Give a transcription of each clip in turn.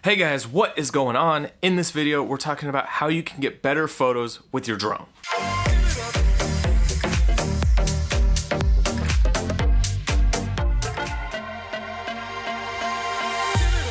Hey guys, what is going on? In this video, we're talking about how you can get better photos with your drone.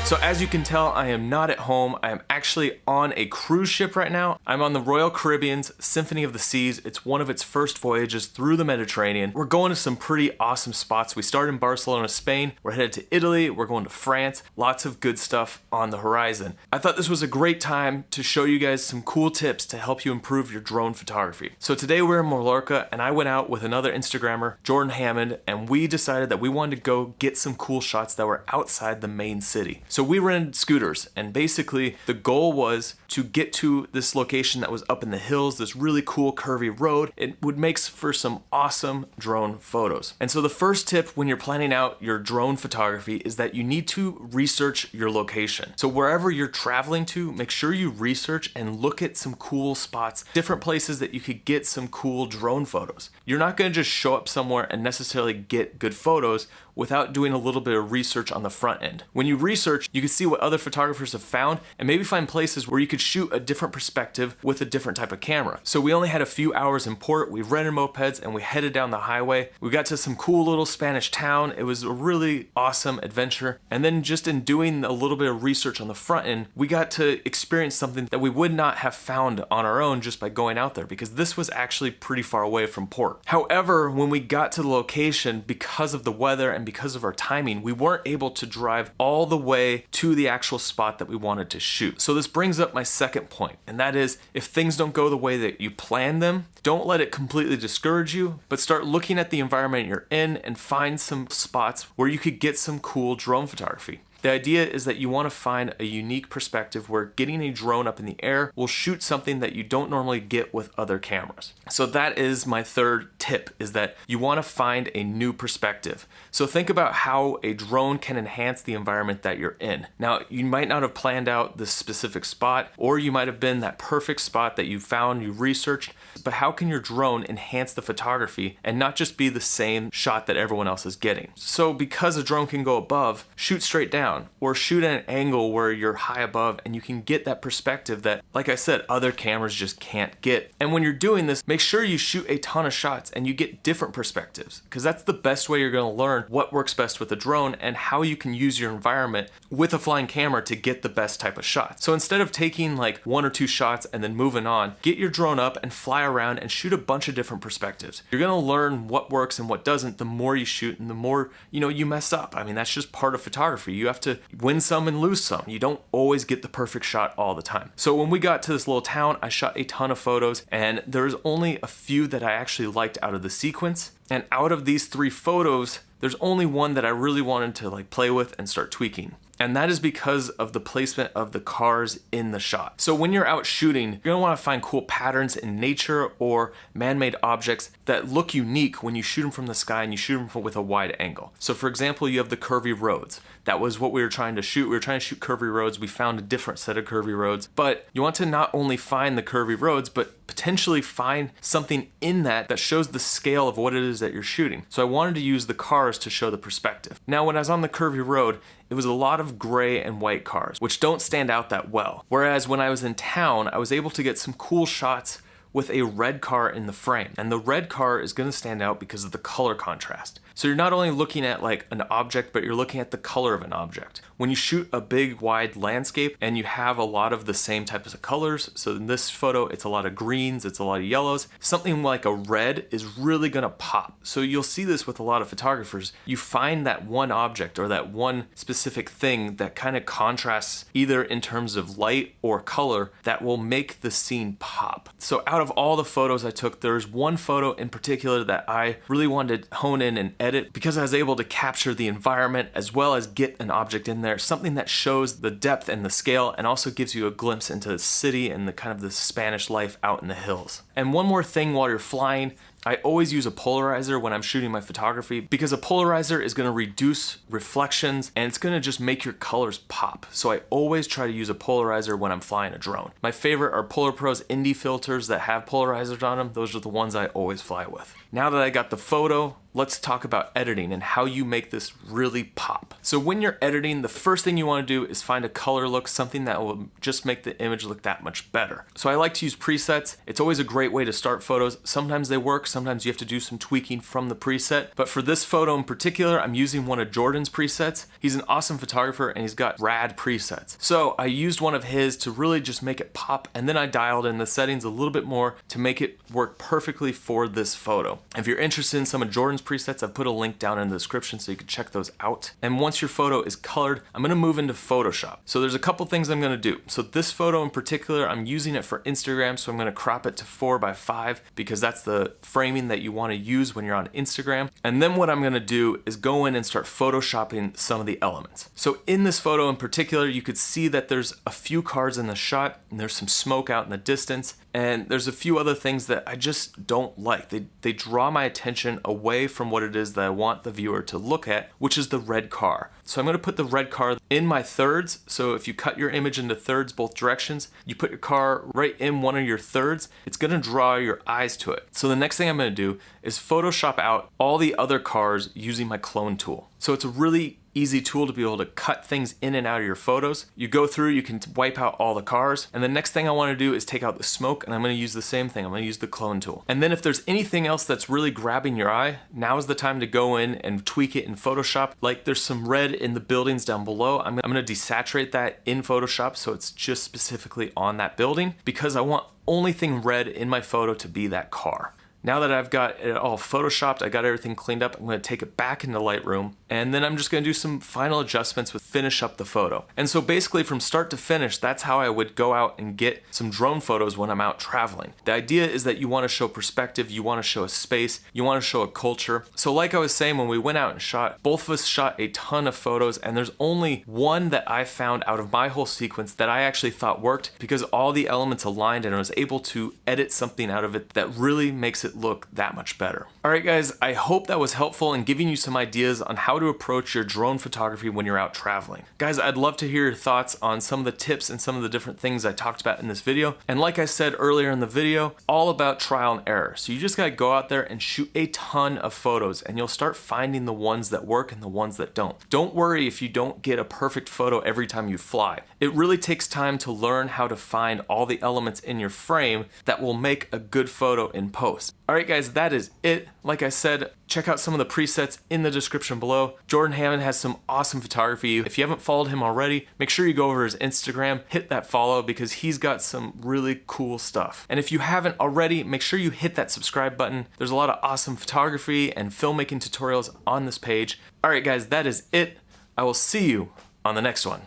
So as you can tell, I am not at home. I am actually on a cruise ship right now. I'm on the Royal Caribbean's Symphony of the Seas. It's one of its first voyages through the Mediterranean. We're going to some pretty awesome spots. We started in Barcelona, Spain. We're headed to Italy. We're going to France. Lots of good stuff on the horizon. I thought this was a great time to show you guys some cool tips to help you improve your drone photography. So today we're in Mallorca and I went out with another Instagrammer, Jordan Hammond, and we decided that we wanted to go get some cool shots that were outside the main city. So we rented scooters, and basically the goal was to get to this location that was up in the hills, this really cool curvy road. It would make for some awesome drone photos. And so the first tip when you're planning out your drone photography is that you need to research your location. So wherever you're traveling to, make sure you research and look at some cool spots, different places that you could get some cool drone photos. You're not going to just show up somewhere and necessarily get good photos without doing a little bit of research on the front end. When you research, you can see what other photographers have found and maybe find places where you could shoot a different perspective with a different type of camera. So we only had a few hours in port, we rented mopeds and we headed down the highway. We got to some cool little Spanish town. It was a really awesome adventure. And then just in doing a little bit of research on the front end, we got to experience something that we would not have found on our own just by going out there, because this was actually pretty far away from port. However, when we got to the location, because of the weather and because of our timing, we weren't able to drive all the way to the actual spot that we wanted to shoot. So this brings up my second point, and that is, if things don't go the way that you planned them, don't let it completely discourage you, but start looking at the environment you're in and find some spots where you could get some cool drone photography. The idea is that you want to find a unique perspective where getting a drone up in the air will shoot something that you don't normally get with other cameras. So that is my third tip, is that you want to find a new perspective. So think about how a drone can enhance the environment that you're in. Now, you might not have planned out this specific spot, or you might have been that perfect spot that you found, you researched, but how can your drone enhance the photography and not just be the same shot that everyone else is getting? So because a drone can go above, shoot straight down, or shoot at an angle where you're high above and you can get that perspective that, like I said, other cameras just can't get. And when you're doing this, make sure you shoot a ton of shots and you get different perspectives, because that's the best way you're going to learn what works best with a drone and how you can use your environment with a flying camera to get the best type of shots. So instead of taking like one or two shots and then moving on, get your drone up and fly around and shoot a bunch of different perspectives. You're going to learn what works and what doesn't the more you shoot and the more, you mess up. I mean, that's just part of photography. You have to win some and lose some. You don't always get the perfect shot all the time. So when we got to this little town, I shot a ton of photos, and there's only a few that I actually liked out of the sequence. And out of these 3 photos, there's only one that I really wanted to play with and start tweaking. And that is because of the placement of the cars in the shot. So when you're out shooting, you're gonna wanna find cool patterns in nature or man-made objects that look unique when you shoot them from the sky and you shoot them with a wide angle. So for example, you have the curvy roads. That was what we were trying to shoot. We were trying to shoot curvy roads. We found a different set of curvy roads, but you want to not only find the curvy roads, but potentially find something in that shows the scale of what it is that you're shooting. So I wanted to use the cars to show the perspective. Now, when I was on the curvy road, it was a lot of gray and white cars, which don't stand out that well. Whereas when I was in town, I was able to get some cool shots with a red car in the frame. And the red car is gonna stand out because of the color contrast. So you're not only looking at an object, but you're looking at the color of an object. When you shoot a big wide landscape and you have a lot of the same types of colors, so in this photo it's a lot of greens, it's a lot of yellows, something like a red is really gonna pop. So you'll see this with a lot of photographers. You find that one object or that one specific thing that kind of contrasts either in terms of light or color that will make the scene pop. So out of all the photos I took, there's one photo in particular that I really wanted to hone in and edit because I was able to capture the environment as well as get an object in there, something that shows the depth and the scale and also gives you a glimpse into the city and the kind of the Spanish life out in the hills. And one more thing while you're flying, I always use a polarizer when I'm shooting my photography because a polarizer is going to reduce reflections and it's going to just make your colors pop. So I always try to use a polarizer when I'm flying a drone. My favorite are Polar Pro's Indie filters that have polarizers on them. Those are the ones I always fly with. Now that I got the photo, let's talk about editing and how you make this really pop. So when you're editing, the first thing you want to do is find a color look, something that will just make the image look that much better. So I like to use presets. It's always a great way to start photos. Sometimes they work, sometimes you have to do some tweaking from the preset. But for this photo in particular, I'm using one of Jordan's presets. He's an awesome photographer and he's got rad presets. So I used one of his to really just make it pop, and then I dialed in the settings a little bit more to make it work perfectly for this photo. If you're interested in some of Jordan's presets, I've put a link down in the description so you can check those out. And once your photo is colored, I'm gonna move into Photoshop. So there's a couple things I'm gonna do. So this photo in particular, I'm using it for Instagram, so I'm gonna crop it to 4:5 because that's the framing that you wanna use when you're on Instagram. And then what I'm gonna do is go in and start Photoshopping some of the elements. So in this photo in particular, you could see that there's a few cars in the shot and there's some smoke out in the distance. And there's a few other things that I just don't like. They draw my attention away from what it is that I want the viewer to look at, which is the red car. So I'm gonna put the red car in my thirds. So if you cut your image into thirds both directions, you put your car right in one of your thirds, it's gonna draw your eyes to it. So the next thing I'm gonna do is Photoshop out all the other cars using my clone tool. So it's a really easy tool to be able to cut things in and out of your photos. You go through, you can wipe out all the cars, and the next thing I want to do is take out the smoke, and I'm going to use the same thing. I'm going to use the clone tool. And then if there's anything else that's really grabbing your eye, now is the time to go in and tweak it in Photoshop. Like there's some red in the buildings down below. I'm going to desaturate that in Photoshop so it's just specifically on that building, because I want only thing red in my photo to be that car. Now that I've got it all photoshopped, I got everything cleaned up, I'm gonna take it back into Lightroom, and then I'm just gonna do some final adjustments to finish up the photo. And so basically from start to finish, that's how I would go out and get some drone photos when I'm out traveling. The idea is that you wanna show perspective, you wanna show a space, you wanna show a culture. So like I was saying, when we went out and shot, both of us shot a ton of photos, and there's only one that I found out of my whole sequence that I actually thought worked, because all the elements aligned and I was able to edit something out of it that really makes it look that much better. All right guys, I hope that was helpful in giving you some ideas on how to approach your drone photography when you're out traveling. Guys, I'd love to hear your thoughts on some of the tips and some of the different things I talked about in this video. And like I said earlier in the video, all about trial and error. So you just gotta go out there and shoot a ton of photos, and you'll start finding the ones that work and the ones that don't. Don't worry if you don't get a perfect photo every time you fly. It really takes time to learn how to find all the elements in your frame that will make a good photo in post. All right guys, that is it. Like I said, check out some of the presets in the description below. Jordan Hammond has some awesome photography. If you haven't followed him already, make sure you go over his Instagram, hit that follow, because he's got some really cool stuff. And if you haven't already, make sure you hit that subscribe button. There's a lot of awesome photography and filmmaking tutorials on this page. All right guys, that is it. I will see you on the next one.